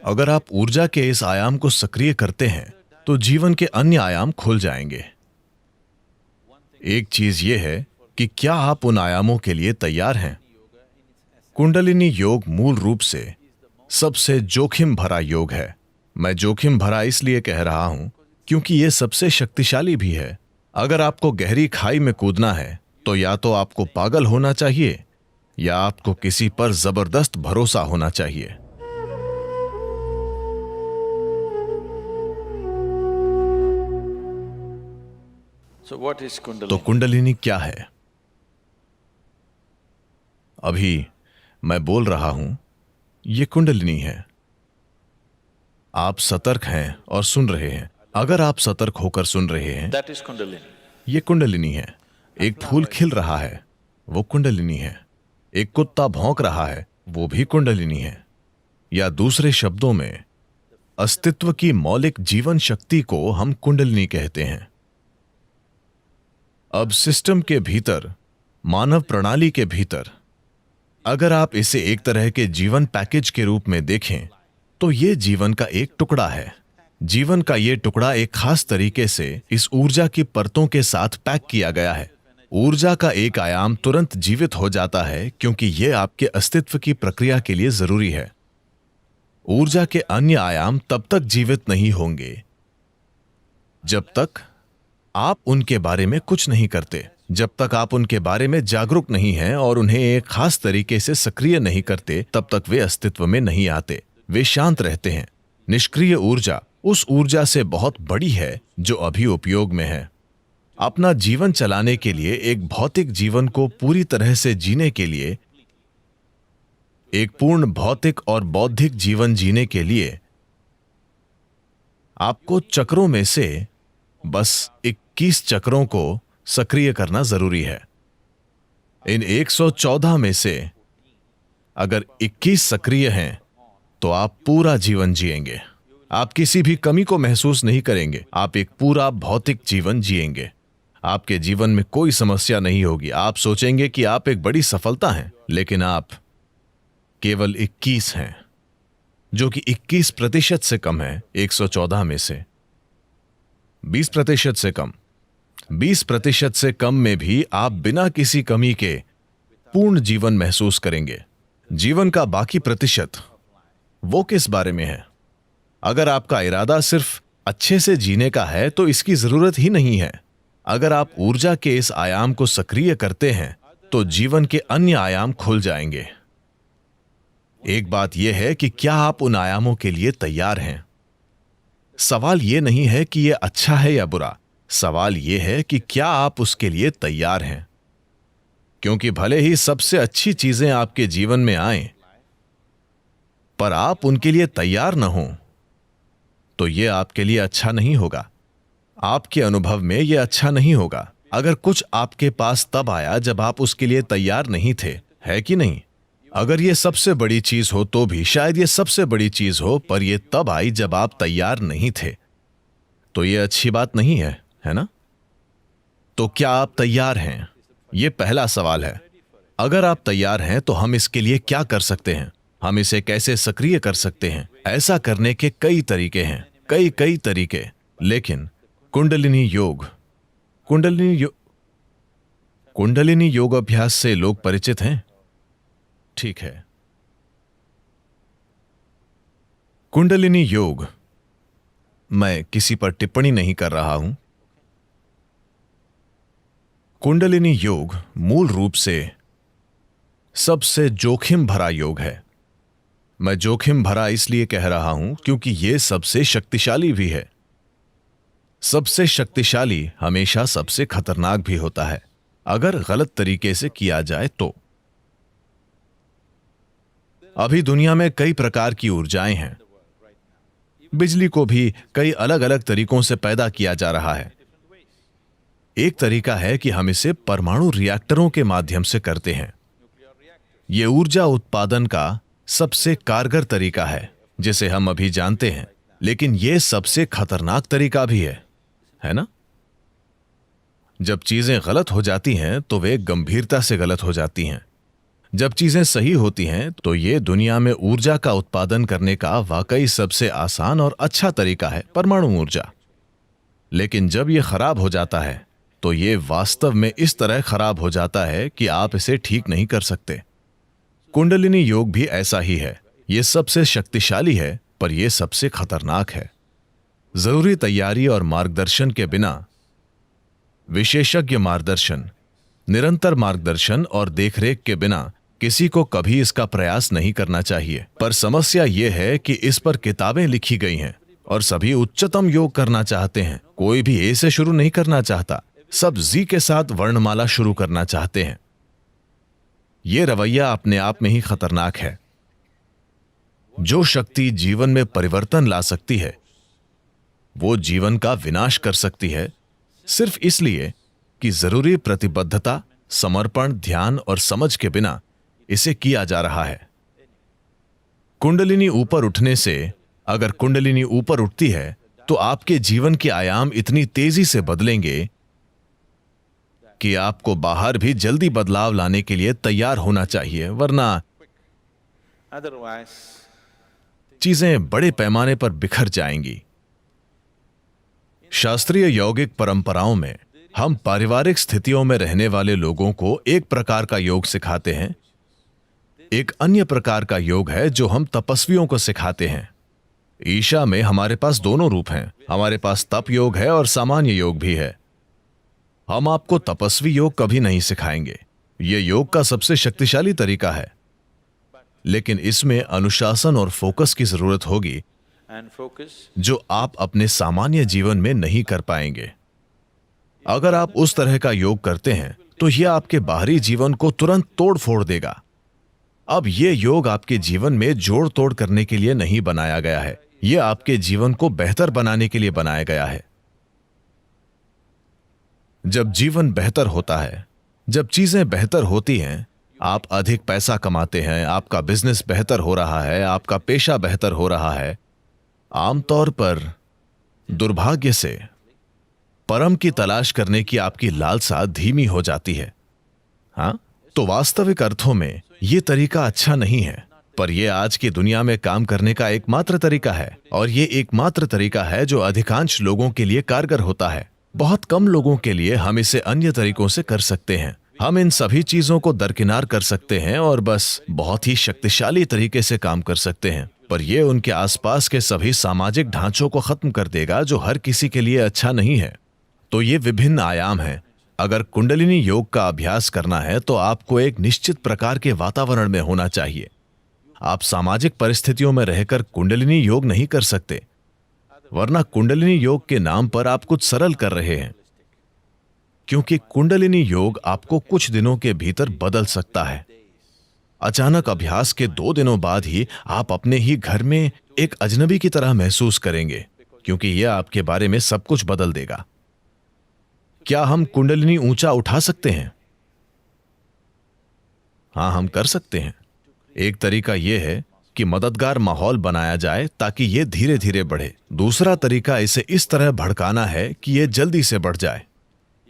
अगर आप ऊर्जा के इस आयाम को सक्रिय करते हैं तो जीवन के अन्य आयाम खुल जाएंगे। एक चीज यह है कि क्या आप उन आयामों के लिए तैयार हैं। कुंडलिनी योग मूल रूप से सबसे जोखिम भरा योग है। मैं जोखिम भरा इसलिए कह रहा हूं क्योंकि यह सबसे शक्तिशाली भी है। अगर आपको गहरी खाई में कूदना है तो या तो आपको पागल होना चाहिए या आपको किसी पर जबरदस्त भरोसा होना चाहिए। तो कुंडलिनी क्या है? अभी मैं बोल रहा हूं, यह कुंडलिनी है। आप सतर्क हैं और सुन रहे हैं। अगर आप सतर्क होकर सुन रहे हैं, यह कुंडलिनी है। एक फूल खिल रहा है, वो कुंडलिनी है। एक कुत्ता भौंक रहा है, वो भी कुंडलिनी है। या दूसरे शब्दों में, अस्तित्व की मौलिक जीवन शक्ति को हम कुंडलिनी कहते हैं। अब सिस्टम के भीतर, मानव प्रणाली के भीतर, अगर आप इसे एक तरह के जीवन पैकेज के रूप में देखें तो यह जीवन का एक टुकड़ा है। जीवन का यह टुकड़ा एक खास तरीके से इस ऊर्जा की परतों के साथ पैक किया गया है। ऊर्जा का एक आयाम तुरंत जीवित हो जाता है क्योंकि यह आपके अस्तित्व की प्रक्रिया के लिए जरूरी है। ऊर्जा के अन्य आयाम तब तक जीवित नहीं होंगे जब तक आप उनके बारे में कुछ नहीं करते, जब तक आप उनके बारे में जागरूक नहीं हैं और उन्हें एक खास तरीके से सक्रिय नहीं करते, तब तक वे अस्तित्व में नहीं आते। वे शांत रहते हैं। निष्क्रिय ऊर्जा उस ऊर्जा से बहुत बड़ी है जो अभी उपयोग में है। अपना जीवन चलाने के लिए, एक भौतिक जीवन को पूरी तरह से जीने के लिए, एक पूर्ण भौतिक और बौद्धिक जीवन जीने के लिए आपको चक्रों में से बस 21 चक्रों को सक्रिय करना जरूरी है। इन 114 में से अगर 21 सक्रिय हैं तो आप पूरा जीवन जिएंगे। आप किसी भी कमी को महसूस नहीं करेंगे। आप एक पूरा भौतिक जीवन जिएंगे। आपके जीवन में कोई समस्या नहीं होगी। आप सोचेंगे कि आप एक बड़ी सफलता हैं, लेकिन आप केवल 21 हैं, जो कि 21% से कम है। 114 में से 20% से कम। 20% से कम में भी आप बिना किसी कमी के पूर्ण जीवन महसूस करेंगे। जीवन का बाकी प्रतिशत, वो किस बारे में है? अगर आपका इरादा सिर्फ अच्छे से जीने का है तो इसकी जरूरत ही नहीं है। अगर आप ऊर्जा के इस आयाम को सक्रिय करते हैं तो जीवन के अन्य आयाम खुल जाएंगे। एक बात यह है कि क्या आप उन आयामों के लिए तैयार हैं? सवाल यह नहीं है कि यह अच्छा है या बुरा। सवाल यह है कि क्या आप उसके लिए तैयार हैं। क्योंकि भले ही सबसे अच्छी चीजें आपके जीवन में आएं, पर आप उनके लिए तैयार न हों तो यह आपके लिए अच्छा नहीं होगा। आपके अनुभव में यह अच्छा नहीं होगा। अगर कुछ आपके पास तब आया जब आप उसके लिए तैयार नहीं थे, है कि नहीं? अगर यह सबसे बड़ी चीज हो तो भी, शायद यह सबसे बड़ी चीज हो, पर यह तब आई जब आप तैयार नहीं थे, तो यह अच्छी बात नहीं है ना? तो क्या आप तैयार हैं? यह पहला सवाल है। अगर आप तैयार हैं तो हम इसके लिए क्या कर सकते हैं? हम इसे कैसे सक्रिय कर सकते हैं? ऐसा करने के कई तरीके हैं, कई तरीके। लेकिन कुंडलिनी योग अभ्यास से लोग परिचित हैं? ठीक है। कुंडलिनी योग, मैं किसी पर टिप्पणी नहीं कर रहा हूं। कुंडलिनी योग मूल रूप से सबसे जोखिम भरा योग है। मैं जोखिम भरा इसलिए कह रहा हूं क्योंकि यह सबसे शक्तिशाली भी है। सबसे शक्तिशाली हमेशा सबसे खतरनाक भी होता है, अगर गलत तरीके से किया जाए तो। अभी दुनिया में कई प्रकार की ऊर्जाएं हैं। बिजली को भी कई अलग अलग तरीकों से पैदा किया जा रहा है। एक तरीका है कि हम इसे परमाणु रिएक्टरों के माध्यम से करते हैं। यह ऊर्जा उत्पादन का सबसे कारगर तरीका है जिसे हम अभी जानते हैं, लेकिन यह सबसे खतरनाक तरीका भी है ना? जब चीजें गलत हो जाती हैं तो वे गंभीरता से गलत हो जाती हैं। जब चीजें सही होती हैं तो ये दुनिया में ऊर्जा का उत्पादन करने का वाकई सबसे आसान और अच्छा तरीका है, परमाणु ऊर्जा। लेकिन जब ये खराब हो जाता है तो ये वास्तव में इस तरह खराब हो जाता है कि आप इसे ठीक नहीं कर सकते। कुंडलिनी योग भी ऐसा ही है। ये सबसे शक्तिशाली है, पर यह सबसे खतरनाक है। जरूरी तैयारी और मार्गदर्शन के बिना, विशेषज्ञ मार्गदर्शन, निरंतर मार्गदर्शन और देखरेख के बिना किसी को कभी इसका प्रयास नहीं करना चाहिए। पर समस्या यह है कि इस पर किताबें लिखी गई हैं और सभी उच्चतम योग करना चाहते हैं। कोई भी ए से शुरू नहीं करना चाहता, सब जी के साथ वर्णमाला शुरू करना चाहते हैं। यह रवैया अपने आप में ही खतरनाक है। जो शक्ति जीवन में परिवर्तन ला सकती है वो जीवन का विनाश कर सकती है, सिर्फ इसलिए कि जरूरी प्रतिबद्धता, समर्पण, ध्यान और समझ के बिना इसे किया जा रहा है। कुंडलिनी ऊपर उठने से, अगर कुंडलिनी ऊपर उठती है तो आपके जीवन के आयाम इतनी तेजी से बदलेंगे कि आपको बाहर भी जल्दी बदलाव लाने के लिए तैयार होना चाहिए, वरना चीजें बड़े पैमाने पर बिखर जाएंगी। शास्त्रीय यौगिक परंपराओं में हम पारिवारिक स्थितियों में रहने वाले लोगों को एक प्रकार का योग सिखाते हैं। एक अन्य प्रकार का योग है जो हम तपस्वियों को सिखाते हैं। ईशा में हमारे पास दोनों रूप हैं। हमारे पास तप योग है और सामान्य योग भी है। हम आपको तपस्वी योग कभी नहीं सिखाएंगे। यह योग का सबसे शक्तिशाली तरीका है, लेकिन इसमें अनुशासन और फोकस की जरूरत होगी जो आप अपने सामान्य जीवन में नहीं कर पाएंगे। अगर आप उस तरह का योग करते हैं तो यह आपके बाहरी जीवन को तुरंत तोड़ फोड़ देगा। अब यह योग आपके जीवन में जोड़ तोड़ करने के लिए नहीं बनाया गया है, यह आपके जीवन को बेहतर बनाने के लिए बनाया गया है। जब जीवन बेहतर होता है, जब चीजें बेहतर होती हैं, आप अधिक पैसा कमाते हैं, आपका बिजनेस बेहतर हो रहा है, आपका पेशा बेहतर हो रहा है, आमतौर पर दुर्भाग्य से परम की तलाश करने की आपकी लालसा धीमी हो जाती है। हाँ, तो वास्तविक अर्थों में यह तरीका अच्छा नहीं है, पर यह आज की दुनिया में काम करने का एकमात्र तरीका है, और यह एकमात्र तरीका है जो अधिकांश लोगों के लिए कारगर होता है। बहुत कम लोगों के लिए हम इसे अन्य तरीकों से कर सकते हैं। हम इन सभी चीजों को दरकिनार कर सकते हैं और बस बहुत ही शक्तिशाली तरीके से काम कर सकते हैं, पर यह उनके आसपास के सभी सामाजिक ढांचों को खत्म कर देगा जो हर किसी के लिए अच्छा नहीं है। तो ये विभिन्न आयाम हैं। अगर कुंडलिनी योग का अभ्यास करना है तो आपको एक निश्चित प्रकार के वातावरण में होना चाहिए। आप सामाजिक परिस्थितियों में रहकर कुंडलिनी योग नहीं कर सकते, वरना कुंडलिनी योग के नाम पर आप कुछ सरल कर रहे हैं, क्योंकि कुंडलिनी योग आपको कुछ दिनों के भीतर बदल सकता है। अचानक अभ्यास के 2 दिनों बाद ही आप अपने ही घर में एक अजनबी की तरह महसूस करेंगे, क्योंकि यह आपके बारे में सब कुछ बदल देगा। क्या हम कुंडलिनी ऊंचा उठा सकते हैं? हां, हम कर सकते हैं। एक तरीका यह है कि मददगार माहौल बनाया जाए ताकि यह धीरे धीरे बढ़े। दूसरा तरीका इसे इस तरह भड़काना है कि यह जल्दी से बढ़ जाए।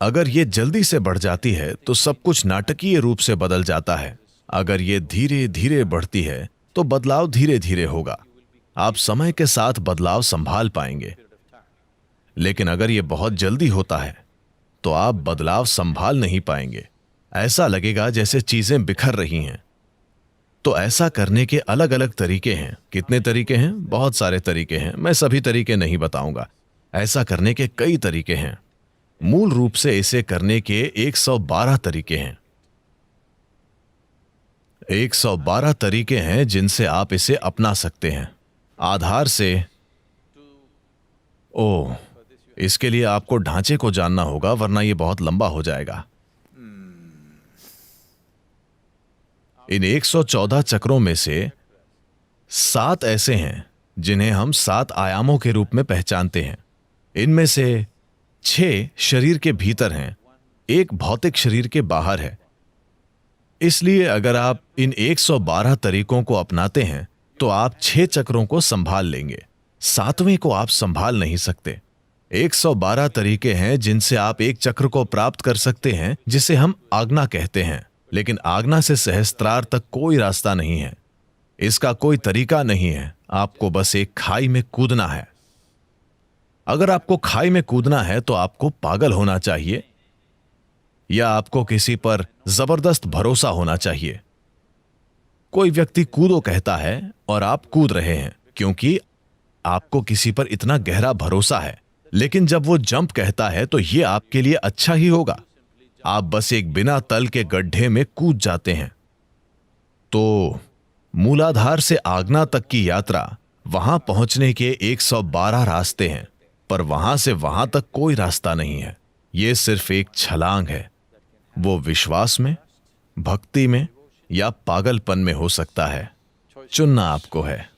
अगर यह जल्दी से बढ़ जाती है तो सब कुछ नाटकीय रूप से बदल जाता है। अगर यह धीरे धीरे बढ़ती है तो बदलाव धीरे धीरे होगा। आप समय के साथ बदलाव संभाल पाएंगे। लेकिन अगर यह बहुत जल्दी होता है तो आप बदलाव संभाल नहीं पाएंगे। ऐसा लगेगा जैसे चीजें बिखर रही हैं। तो ऐसा करने के अलग अलग तरीके हैं। कितने तरीके हैं? बहुत सारे तरीके हैं। मैं सभी तरीके नहीं बताऊंगा। ऐसा करने के कई तरीके हैं। मूल रूप से इसे करने के 112 तरीके हैं। 112 तरीके हैं जिनसे आप इसे अपना सकते हैं। आधार से इसके लिए आपको ढांचे को जानना होगा, वरना यह बहुत लंबा हो जाएगा। इन 114 चक्रों में से 7 ऐसे हैं जिन्हें हम 7 आयामों के रूप में पहचानते हैं। इनमें से 6 शरीर के भीतर हैं, एक भौतिक शरीर के बाहर है। इसलिए अगर आप इन 112 तरीकों को अपनाते हैं तो आप 6 चक्रों को संभाल लेंगे, 7वें को आप संभाल नहीं सकते। 112 तरीके हैं जिनसे आप एक चक्र को प्राप्त कर सकते हैं, जिसे हम आज्ञा कहते हैं। लेकिन आज्ञा से सहस्त्रार तक कोई रास्ता नहीं है। इसका कोई तरीका नहीं है। आपको बस एक खाई में कूदना है। अगर आपको खाई में कूदना है तो आपको पागल होना चाहिए या आपको किसी पर जबरदस्त भरोसा होना चाहिए। कोई व्यक्ति कूदो कहता है और आप कूद रहे हैं क्योंकि आपको किसी पर इतना गहरा भरोसा है। लेकिन जब वो जंप कहता है तो ये आपके लिए अच्छा ही होगा। आप बस एक बिना तल के गड्ढे में कूद जाते हैं। तो मूलाधार से आज्ञा तक की यात्रा, वहां पहुंचने के 112 रास्ते हैं, पर वहां से वहां तक कोई रास्ता नहीं है। यह सिर्फ एक छलांग है। वो विश्वास में, भक्ति में या पागलपन में हो सकता है। चुनना आपको है।